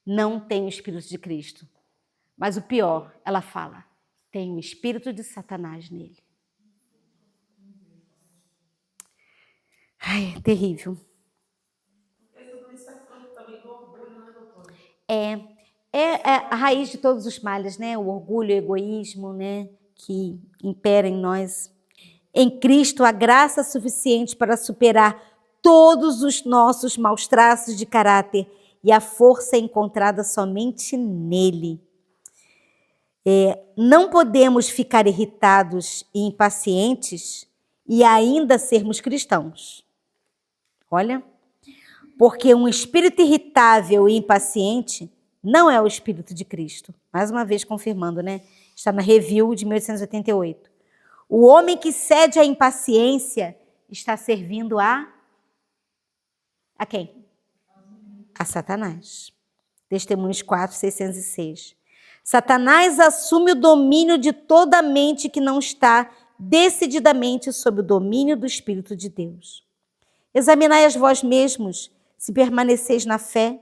S3: não tem o Espírito de Cristo. Mas o pior, ela fala, tem o espírito de Satanás nele. Ai, é terrível. É a raiz de todos os males, né? O orgulho, o egoísmo, né? Que impera em nós. Em Cristo, há graça suficiente para superar todos os nossos maus traços de caráter e a força é encontrada somente nele. Não podemos ficar irritados e impacientes e ainda sermos cristãos. Olha, porque um espírito irritável e impaciente não é o Espírito de Cristo. Mais uma vez confirmando, né? Está na Review de 1888. O homem que cede à impaciência está servindo a quem? A Satanás. Testemunhos 4, 606. Satanás assume o domínio de toda a mente que não está decididamente sob o domínio do Espírito de Deus. Examinai as vós mesmos, se permaneceis na fé.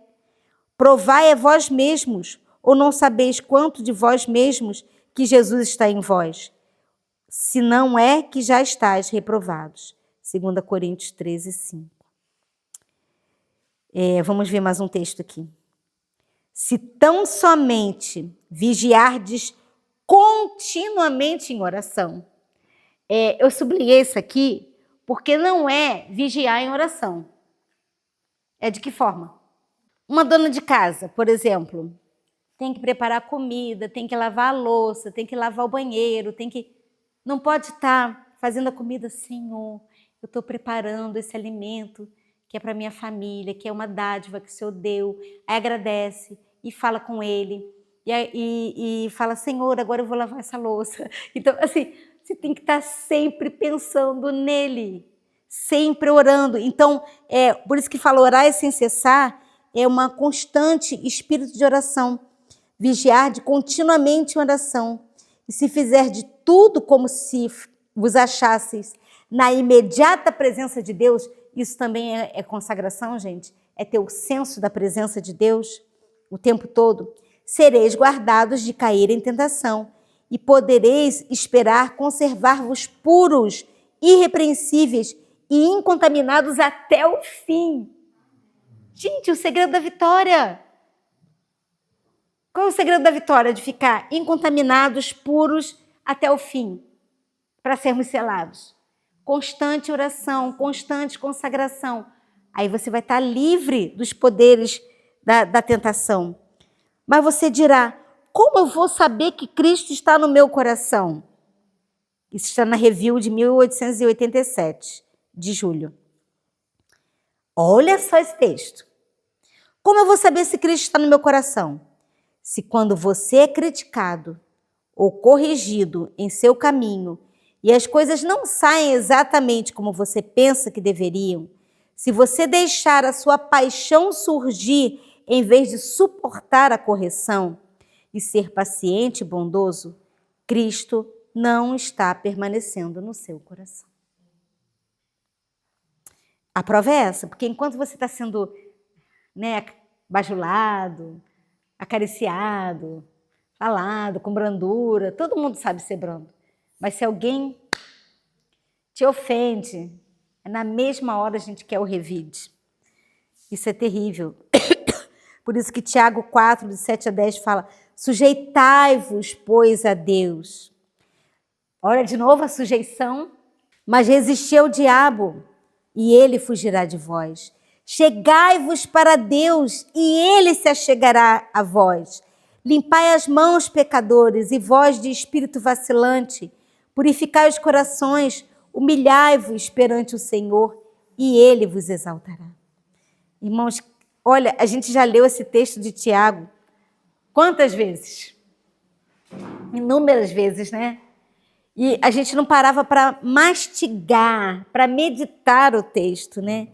S3: Provai a vós mesmos, ou não sabeis quanto de vós mesmos que Jesus está em vós? Se não é que já estáis reprovados. 2 Coríntios 13, 5. Vamos ver mais um texto aqui. Se tão somente vigiardes continuamente em oração. Eu sublinhei isso aqui porque não é vigiar em oração. É de que forma? Uma dona de casa, por exemplo, tem que preparar a comida, tem que lavar a louça, tem que lavar o banheiro, não pode estar fazendo a comida, Senhor, eu estou preparando esse alimento que é para minha família, que é uma dádiva que o Senhor deu. Aí agradece e fala com ele e fala, Senhor, agora eu vou lavar essa louça. Então, assim, você tem que estar sempre pensando nele, sempre orando. Então, por isso que fala orar é sem cessar, é uma constante espírito de oração. Vigiar de continuamente em oração. E se fizer de tudo como se vos achasseis na imediata presença de Deus, isso também é consagração, gente? É ter o senso da presença de Deus o tempo todo. Sereis guardados de cair em tentação e podereis esperar conservar-vos puros, irrepreensíveis e incontaminados até o fim. Gente, o segredo da vitória. Qual é o segredo da vitória? De ficar incontaminados, puros até o fim, para sermos selados. Constante oração, constante consagração. Aí você vai estar livre dos poderes da tentação. Mas você dirá, como eu vou saber que Cristo está no meu coração? Isso está na Review de 1887, de julho. Olha só esse texto. Como eu vou saber se Cristo está no meu coração? Se quando você é criticado ou corrigido em seu caminho e as coisas não saem exatamente como você pensa que deveriam, se você deixar a sua paixão surgir em vez de suportar a correção e ser paciente e bondoso, Cristo não está permanecendo no seu coração. A prova é essa, porque enquanto você está sendo, né, bajulado, acariciado, falado com brandura, todo mundo sabe ser brando. Mas se alguém te ofende, na mesma hora a gente quer o revide. Isso é terrível. Por isso que Tiago 4, de 7 a 10 fala, sujeitai-vos, pois, a Deus. Olha de novo a sujeição. Mas resisti ao diabo, e ele fugirá de vós. Chegai-vos para Deus, e ele se achegará a vós. Limpai as mãos, pecadores, e vós de espírito vacilante. Purificai os corações, humilhai-vos perante o Senhor, e ele vos exaltará. Irmãos, olha, a gente já leu esse texto de Tiago quantas vezes? Inúmeras vezes, né? E a gente não parava para mastigar, para meditar o texto, né?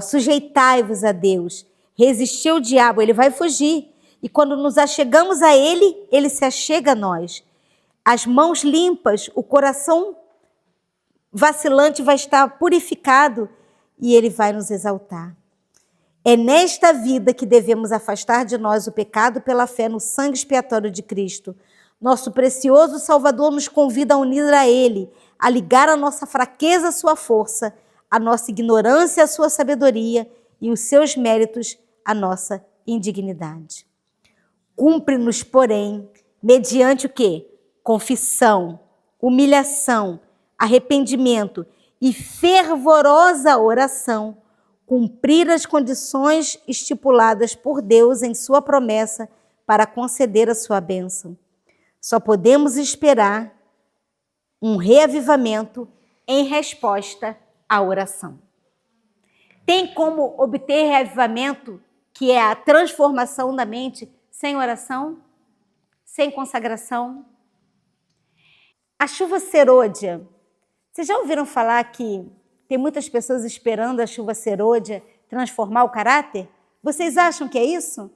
S3: Sujeitai-vos a Deus, resistir ao diabo, ele vai fugir. E quando nos achegamos a ele, ele se achega a nós. As mãos limpas, o coração vacilante vai estar purificado e ele vai nos exaltar. É nesta vida que devemos afastar de nós o pecado pela fé no sangue expiatório de Cristo. Nosso precioso Salvador nos convida a unir a Ele, a ligar a nossa fraqueza à sua força, a nossa ignorância à sua sabedoria e os seus méritos à nossa indignidade. Cumpre-nos, porém, mediante o quê? Confissão, humilhação, arrependimento e fervorosa oração, cumprir as condições estipuladas por Deus em sua promessa para conceder a sua bênção. Só podemos esperar um reavivamento em resposta à oração. Tem como obter reavivamento, que é a transformação da mente, sem oração? Sem consagração? A chuva serôdia. Vocês já ouviram falar que tem muitas pessoas esperando a chuva serôdia transformar o caráter? Vocês acham que é isso?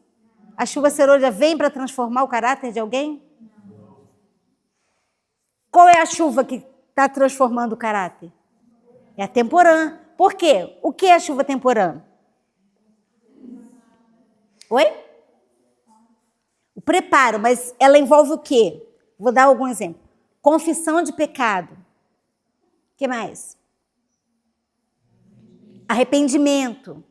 S3: A chuva serôdia vem para transformar o caráter de alguém? Qual é a chuva que está transformando o caráter? É a temporã. Por quê? O que é a chuva temporã? Oi? O preparo, mas ela envolve o quê? Vou dar algum exemplo. Confissão de pecado. O que mais? Arrependimento.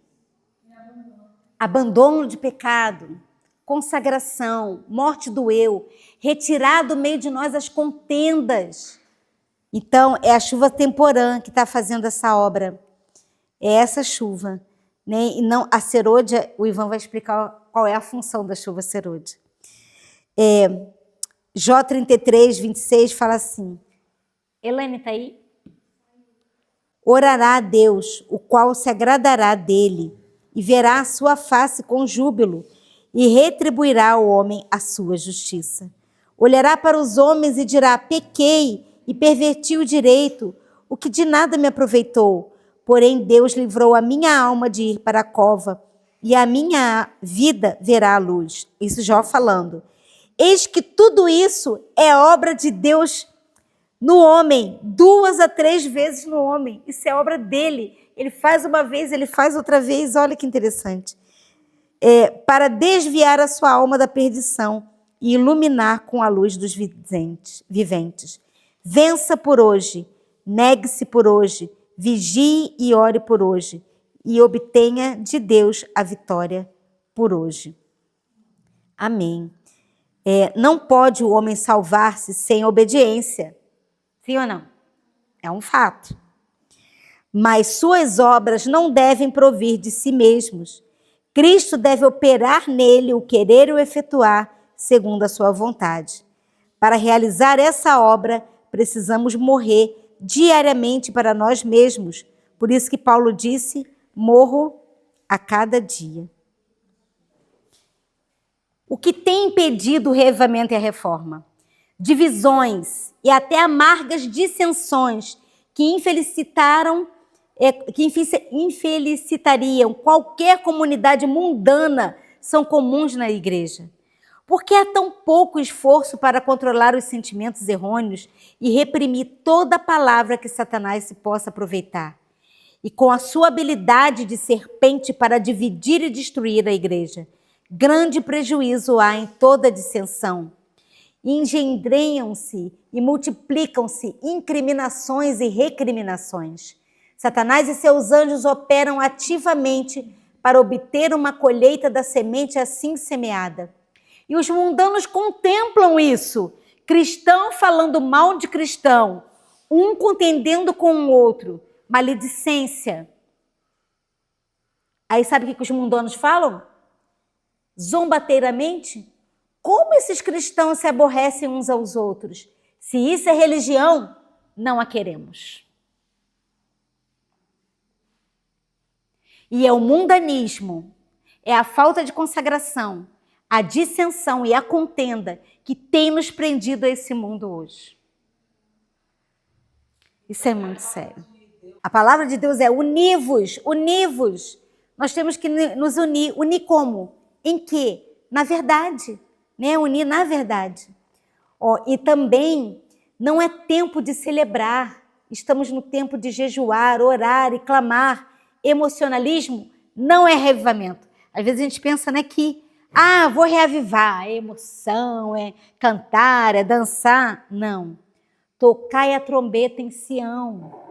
S3: Abandono de pecado. Consagração, morte do eu, retirar do meio de nós as contendas. Então, é a chuva temporã que está fazendo essa obra. É essa chuva, né? E não a serôdia, o Ivan vai explicar qual é a função da chuva serôdia. Jó 33, 26 fala assim, Elaine está aí? Orará a Deus, o qual se agradará dele, e verá a sua face com júbilo, e retribuirá ao homem a sua justiça. Olhará para os homens e dirá, pequei e perverti o direito, o que de nada me aproveitou. Porém, Deus livrou a minha alma de ir para a cova, e a minha vida verá a luz. Isso Jó falando. Eis que tudo isso é obra de Deus no homem, 2 a 3 vezes no homem. Isso é obra dele. Ele faz uma vez, ele faz outra vez. Olha que interessante. Para desviar a sua alma da perdição e iluminar com a luz dos viventes. Vença por hoje, negue-se por hoje, vigie e ore por hoje, e obtenha de Deus a vitória por hoje. Amém. Não pode o homem salvar-se sem obediência. Sim ou não? É um fato. Mas suas obras não devem provir de si mesmos. Cristo deve operar nele o querer e o efetuar segundo a sua vontade. Para realizar essa obra, precisamos morrer diariamente para nós mesmos. Por isso que Paulo disse, morro a cada dia. O que tem impedido o reavivamento e a reforma? Divisões e até amargas dissensões que infelicitariam qualquer comunidade mundana são comuns na igreja. Por que há tão pouco esforço para controlar os sentimentos errôneos e reprimir toda palavra que Satanás se possa aproveitar? E com a sua habilidade de serpente para dividir e destruir a igreja, grande prejuízo há em toda dissensão. Engendreiam-se e multiplicam-se incriminações e recriminações. Satanás e seus anjos operam ativamente para obter uma colheita da semente assim semeada. E os mundanos contemplam isso. Cristão falando mal de cristão, um contendendo com o outro. Maledicência. Aí sabe o que os mundanos falam? Zombateiramente. Como esses cristãos se aborrecem uns aos outros? Se isso é religião, não a queremos. E é o mundanismo, é a falta de consagração, a dissensão e a contenda que tem nos prendido a esse mundo hoje. Isso é muito sério. A palavra de Deus é univos, univos. Nós temos que nos unir. Unir como? Em quê? Na verdade. Né? Unir na verdade. E também não é tempo de celebrar. Estamos no tempo de jejuar, orar e clamar. Emocionalismo não é reavivamento. Às vezes a gente pensa, né, que vou reavivar. É emoção, é cantar, é dançar. Não. Tocai a trombeta em Sião.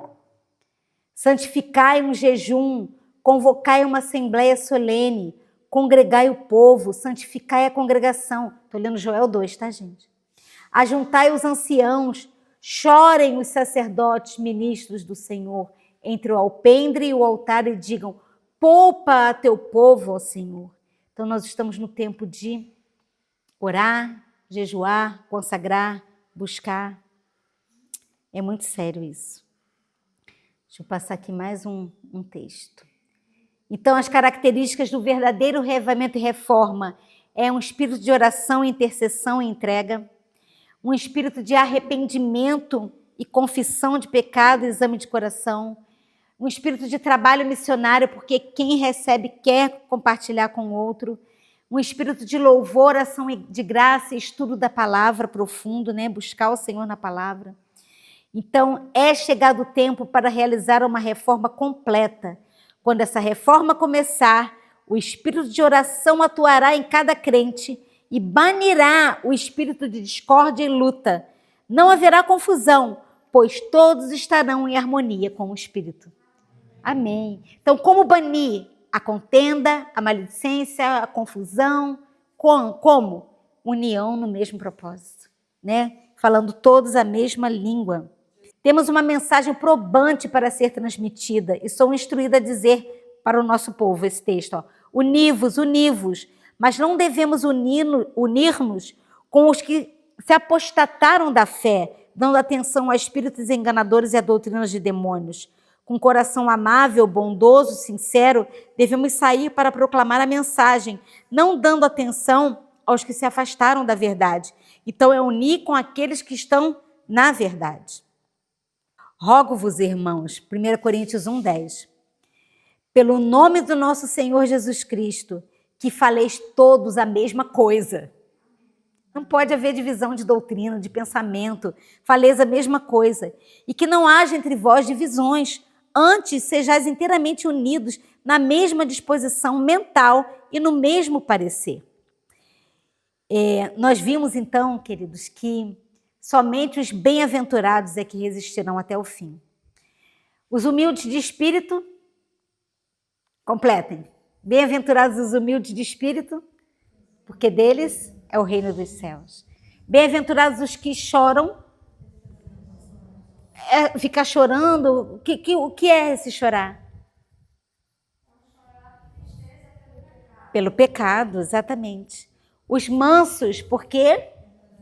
S3: Santificai um jejum, convocai uma assembleia solene, congregai o povo, santificai a congregação. Estou lendo Joel 2, tá, gente? Ajuntai os anciãos, chorem os sacerdotes, ministros do Senhor, entre o alpendre e o altar e digam, poupa a teu povo, ó Senhor. Então nós estamos no tempo de orar, jejuar, consagrar, buscar. É muito sério isso. Deixa eu passar aqui mais um texto. Então, as características do verdadeiro reavivamento e reforma é um espírito de oração, intercessão e entrega, um espírito de arrependimento e confissão de pecado e exame de coração, um espírito de trabalho missionário, porque quem recebe quer compartilhar com o outro, um espírito de louvor, ação de graça e estudo da palavra profundo, né? Buscar o Senhor na palavra. Então, é chegado o tempo para realizar uma reforma completa. Quando essa reforma começar, o espírito de oração atuará em cada crente e banirá o espírito de discórdia e luta. Não haverá confusão, pois todos estarão em harmonia com o Espírito. Amém. Então, como banir a contenda, a maledicência, a confusão? Como? União no mesmo propósito, né? Falando todos a mesma língua. Temos uma mensagem probante para ser transmitida e sou instruída a dizer para o nosso povo esse texto, univos, univos, mas não devemos unir-nos com os que se apostataram da fé, dando atenção a espíritos enganadores e a doutrinas de demônios. Com coração amável, bondoso, sincero, devemos sair para proclamar a mensagem, não dando atenção aos que se afastaram da verdade. Então é unir com aqueles que estão na verdade. Rogo-vos, irmãos, 1 Coríntios 1:10, pelo nome do nosso Senhor Jesus Cristo, que faleis todos a mesma coisa. Não pode haver divisão de doutrina, de pensamento, faleis a mesma coisa. E que não haja entre vós divisões, antes sejais inteiramente unidos na mesma disposição mental e no mesmo parecer. Nós vimos então, queridos, que somente os bem-aventurados é que resistirão até o fim. Os humildes de espírito, completem. Bem-aventurados os humildes de espírito, porque deles é o reino dos céus. Bem-aventurados os que choram. Ficar chorando, o que é esse chorar? Pelo pecado, exatamente. Os mansos, porque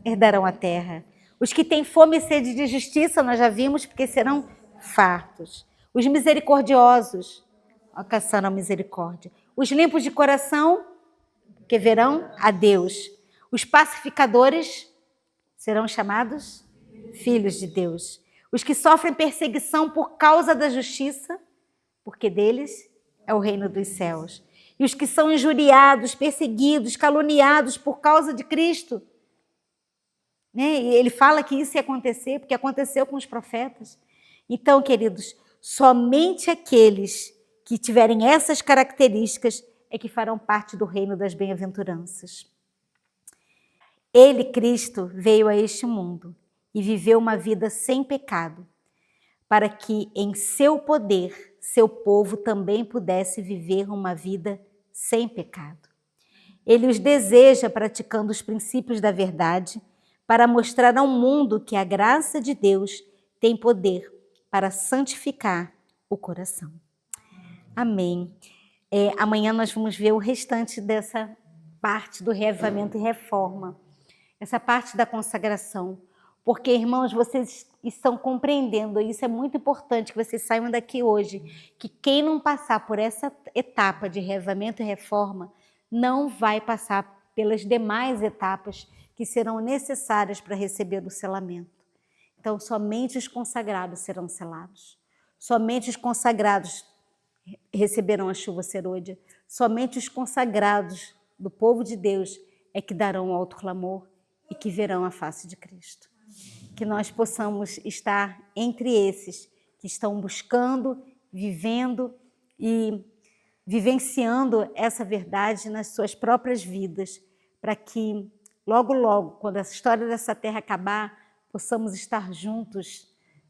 S3: herdarão a terra. Os que têm fome e sede de justiça, nós já vimos, porque serão fartos. Os misericordiosos, alcançarão a misericórdia. Os limpos de coração, que verão a Deus. Os pacificadores serão chamados filhos de Deus. Os que sofrem perseguição por causa da justiça, porque deles é o reino dos céus. e os que são injuriados, perseguidos, caluniados por causa de Cristo. Né? E ele fala que isso ia acontecer, porque aconteceu com os profetas. Então, queridos, somente aqueles que tiverem essas características é que farão parte do reino das bem-aventuranças. Ele, Cristo, veio a este mundo e viveu uma vida sem pecado, para que em seu poder, seu povo também pudesse viver uma vida sem pecado. Ele os deseja praticando os princípios da verdade, para mostrar ao mundo que a graça de Deus tem poder para santificar o coração. Amém. Amanhã nós vamos ver o restante dessa parte do reavivamento e reforma, essa parte da consagração. Porque, irmãos, vocês estão compreendendo, e isso é muito importante que vocês saiam daqui hoje, que quem não passar por essa etapa de reavivamento e reforma não vai passar pelas demais etapas que serão necessárias para receber o selamento. Então, somente os consagrados serão selados. Somente os consagrados receberão a chuva serôdia. Somente os consagrados do povo de Deus é que darão o alto clamor e que verão a face de Cristo. Que nós possamos estar entre esses que estão buscando, vivendo e vivenciando essa verdade nas suas próprias vidas, para que logo, logo, quando essa história dessa terra acabar, possamos estar juntos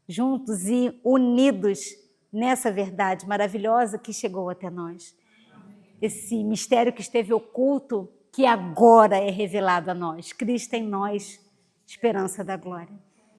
S3: e unidos nessa verdade maravilhosa que chegou até nós. Esse mistério que esteve oculto, que agora é revelado a nós. Cristo em nós, esperança da glória.